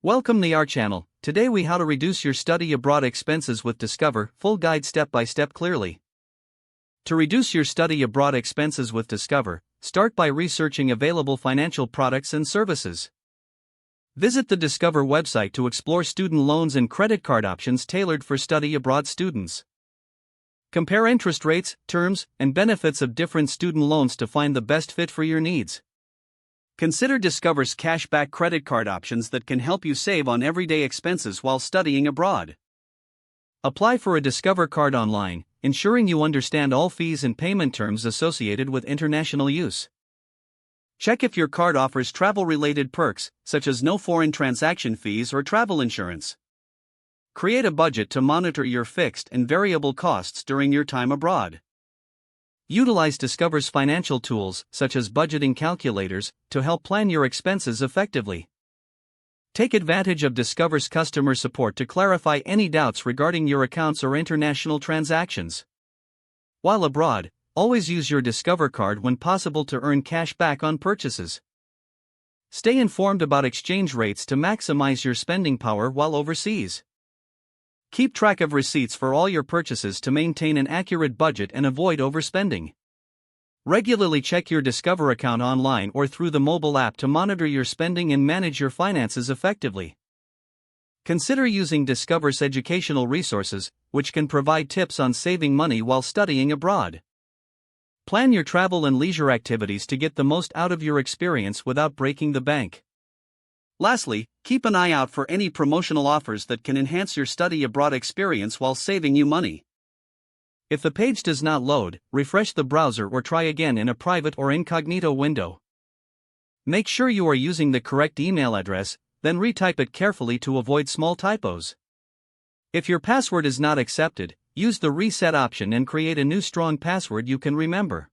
Welcome to our channel. Today we how to reduce your study abroad expenses with Discover, full guide step by step clearly. To reduce your study abroad expenses with Discover, start by researching available financial products and services. Visit the Discover website to explore student loans and credit card options tailored for study abroad students. Compare interest rates, terms, and benefits of different student loans to find the best fit for your needs. Consider Discover's cashback credit card options that can help you save on everyday expenses while studying abroad. Apply for a Discover card online, ensuring you understand all fees and payment terms associated with international use. Check if your card offers travel-related perks, such as no foreign transaction fees or travel insurance. Create a budget to monitor your fixed and variable costs during your time abroad. Utilize Discover's financial tools, such as budgeting calculators, to help plan your expenses effectively. Take advantage of Discover's customer support to clarify any doubts regarding your accounts or international transactions. While abroad, always use your Discover card when possible to earn cash back on purchases. Stay informed about exchange rates to maximize your spending power while overseas. Keep track of receipts for all your purchases to maintain an accurate budget and avoid overspending. Regularly check your Discover account online or through the mobile app to monitor your spending and manage your finances effectively. Consider using Discover's educational resources, which can provide tips on saving money while studying abroad. Plan your travel and leisure activities to get the most out of your experience without breaking the bank. Lastly, keep an eye out for any promotional offers that can enhance your study abroad experience while saving you money. If the page does not load, refresh the browser or try again in a private or incognito window. Make sure you are using the correct email address, then retype it carefully to avoid small typos. If your password is not accepted, use the reset option and create a new strong password you can remember.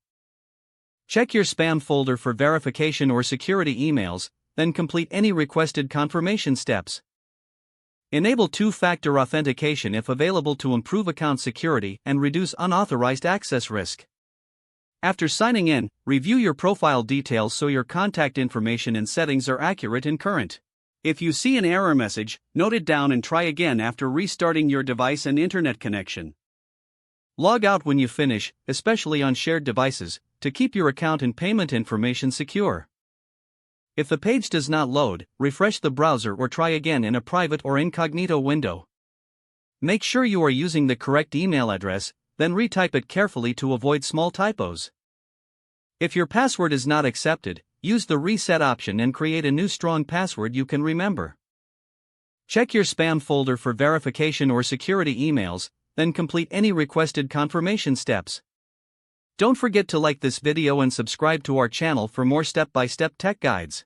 Check your spam folder for verification or security emails, then complete any requested confirmation steps. Enable two-factor authentication if available to improve account security and reduce unauthorized access risk. After signing in, review your profile details so your contact information and settings are accurate and current. If you see an error message, note it down and try again after restarting your device and internet connection. Log out when you finish, especially on shared devices, to keep your account and payment information secure. If the page does not load, refresh the browser or try again in a private or incognito window. Make sure you are using the correct email address, then retype it carefully to avoid small typos. If your password is not accepted, use the reset option and create a new strong password you can remember. Check your spam folder for verification or security emails, then complete any requested confirmation steps. Don't forget to like this video and subscribe to our channel for more step-by-step tech guides.